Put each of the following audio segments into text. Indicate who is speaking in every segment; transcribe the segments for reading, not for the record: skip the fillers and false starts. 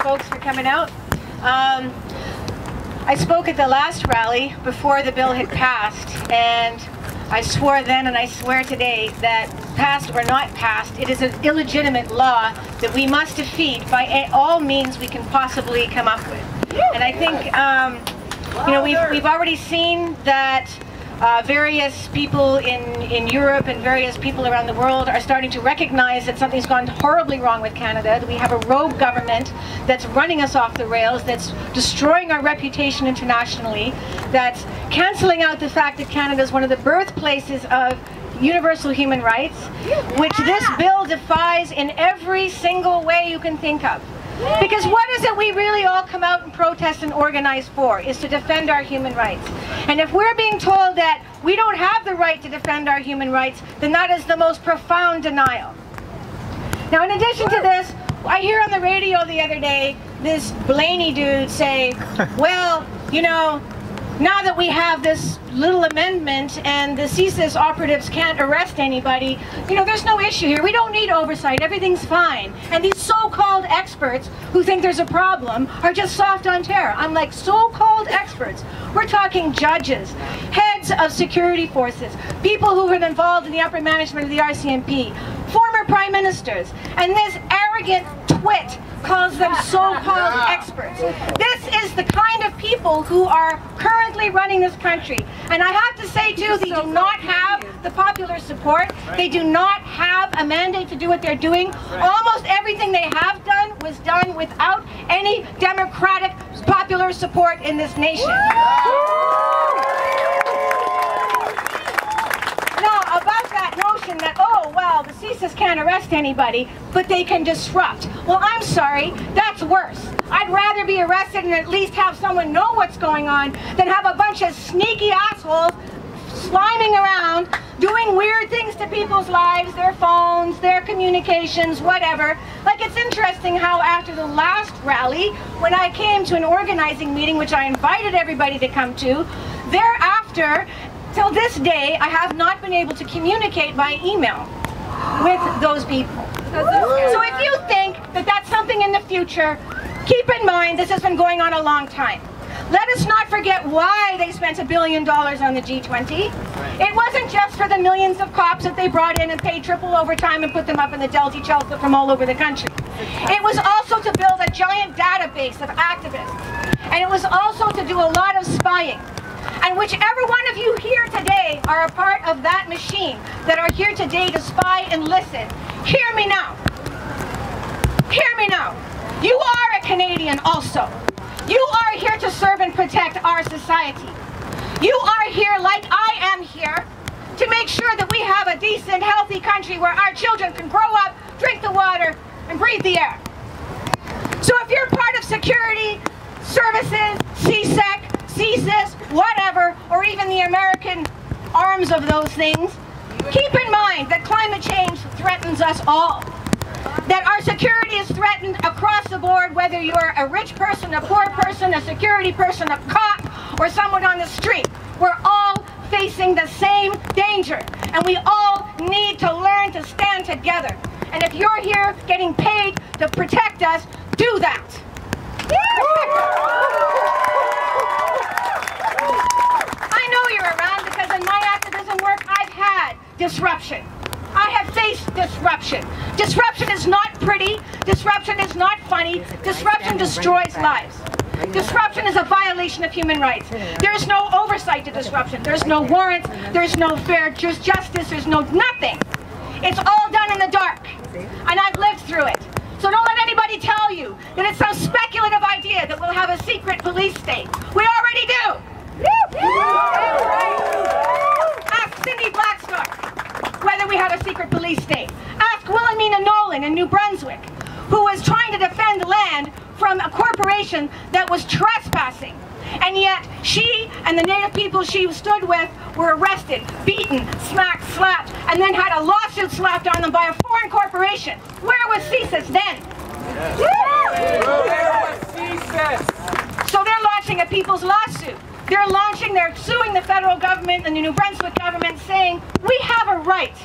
Speaker 1: Folks for coming out. I spoke at the last rally before the bill had passed, and I swore then and I swear today that passed or not passed, it is an illegitimate law that we must defeat by all means we can possibly come up with. And I think you know, we've already seen that various people in Europe and various people around the world are starting to recognize that something's gone horribly wrong with Canada, that we have a rogue government that's running us off the rails, that's destroying our reputation internationally, that's cancelling out the fact that Canada is one of the birthplaces of universal human rights, which this bill defies in every single way you can think of. Because what is it we really all come out and protest and organize for? Is to defend our human rights. And if we're being told that we don't have the right to defend our human rights, then that is the most profound denial. Now, in addition to this, I hear on the radio the other day this Blaney dude say, well, you know, now that we have this little amendment and the CSIS operatives can't arrest anybody, you know, there's no issue here. We don't need oversight. Everything's fine. And these so-called experts who think there's a problem are just soft on terror. I'm like, so-called experts. We're talking judges, heads of security forces, people who have been involved in the upper management of the RCMP, former prime ministers, and this arrogant twit calls them so-called experts. This is the kind of people who are currently running this country. And I have to say too, they do not have the popular support. They do not have a mandate to do what they're doing. Almost everything they have done was done without any democratic popular support in this nation. Now, about that notion that, oh, well, the CSIS can't arrest anybody, but they can disrupt. Well, I'm sorry, that's worse. I'd rather be arrested and at least have someone know what's going on than have a bunch of sneaky assholes sliming around, doing weird things to people's lives, their phones, their communications, whatever. Like, it's interesting how after the last rally, when I came to an organizing meeting, which I invited everybody to come to, thereafter, till this day, I have not been able to communicate by email with those people. So if you think that that's something in the future, keep in mind this has been going on a long time. Let us not forget why they spent $1 billion on the G20. It wasn't just for the millions of cops that they brought in and paid triple overtime and put them up in the Delta Chelsa from all over the country. It was also to build a giant database of activists. And it was also to do a lot of spying. And whichever one of you here today are a part of that machine that are here today to spy and listen, hear me now. Hear me now. You are a Canadian also. You are here to serve and protect our society. You are here, like I am here, to make sure that we have a decent, healthy country where our children can grow up, drink the water, and breathe the air. So if you're part of security, services, CSEC, CSIS, whatever, or even the American arms of those things, keep in mind that climate change threatens us all. That our security is threatened across the board, whether you're a rich person, a poor person, a security person, a cop, or someone on the street. We're all facing the same danger, and we all need to learn to stand together. And if you're here getting paid to protect us, do that. I know you're around because in my activism work, I've had disruption. I have faced disruption. Disruption is not pretty. Disruption is not funny. Disruption destroys lives. Disruption is a violation of human rights. There is no oversight to disruption. There's no warrants. There's no fair justice. There's no nothing. It's all done in the dark. And I've lived through it. So don't let anybody tell you that it's some speculative idea that we'll have a secret police state. We already do. Ask Cindy Blackstar whether we have a secret police state. Ask Will and me New Brunswick, who was trying to defend land from a corporation that was trespassing. And yet she and the native people she stood with were arrested, beaten, smacked, slapped, and then had a lawsuit slapped on them by a foreign corporation. Where was CSIS then? So they're launching a people's lawsuit. They're suing the federal government and the New Brunswick government, saying, we have a right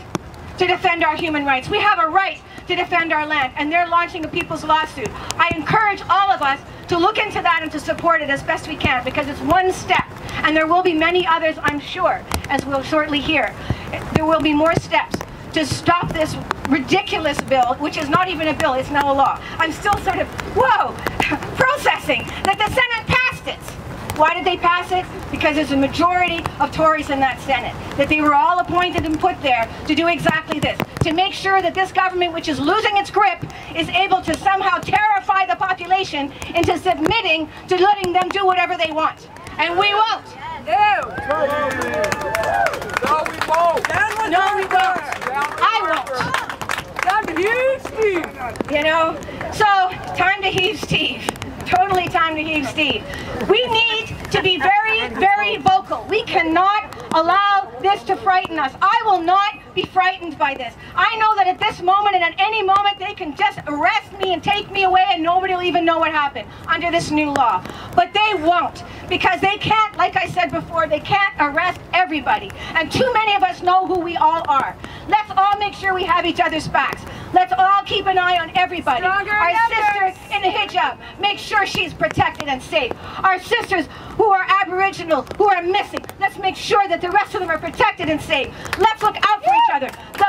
Speaker 1: to defend our human rights. We have a right to defend our land. And they're launching a people's lawsuit. I encourage all of us to look into that and to support it as best we can, because it's one step. And there will be many others, I'm sure, as we'll shortly hear. There will be more steps to stop this ridiculous bill, which is not even a bill, it's now a law. I'm still sort of, whoa, processing that the Senate passed it. Why did they pass it? Because there's a majority of Tories in that Senate, that they were all appointed and put there to do exactly this, to make sure that this government, which is losing its grip, is able to somehow terrify the population into submitting to letting them do whatever they want. And we won't.
Speaker 2: No, we won't.
Speaker 1: No, we won't. I won't.
Speaker 2: Time to heave, Steve.
Speaker 1: You know, so time to heave, Steve. Totally time to heave, Steve. We need to be very, very vocal. We cannot allow this to frighten us. I will not be frightened by this. I know that at this moment and at any moment they can just arrest me and take me away and nobody will even know what happened under this new law. But they won't, because they can't, like I said before, they can't arrest everybody. And too many of us know who we all are. Let's all make sure we have each other's backs. Let's all keep an eye on everybody. Our sister in the hijab, make sure she's protected and safe. Our sisters who are Aboriginal, who are missing, let's make sure that the rest of them are protected and safe. Let's look out for each other. The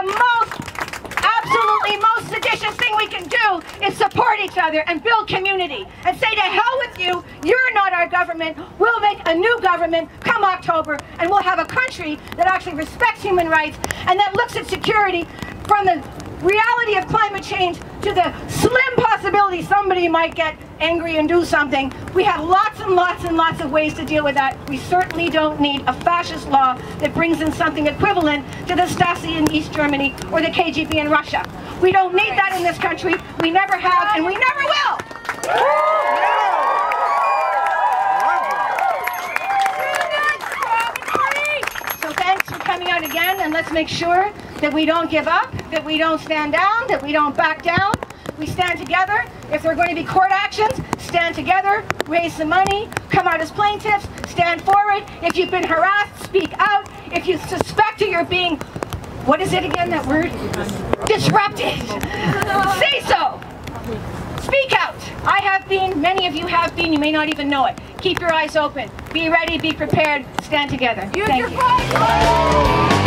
Speaker 1: absolutely most seditious thing we can do is support each other and build community and say, to hell with you, you're not our government. We'll make a new government come October, and we'll have a country that actually respects human rights and that looks at security from the reality of climate change to the slim possibility somebody might get angry and do something. We have lots and lots and lots of ways to deal with that. We certainly don't need a fascist law that brings in something equivalent to the Stasi in East Germany or the KGB in Russia. We don't need that in this country. We never have, and we never will. So thanks for coming out again, and let's make sure that we don't give up, that we don't stand down, that we don't back down. We stand together. If there are going to be court actions, stand together, raise some money, come out as plaintiffs, stand forward. If you've been harassed, speak out. If you suspect that you're being, what is it again, that word? Disrupted. Say so. Speak out. I have been, many of you have been, you may not even know it. Keep your eyes open. Be ready, be prepared, stand together. Thank you.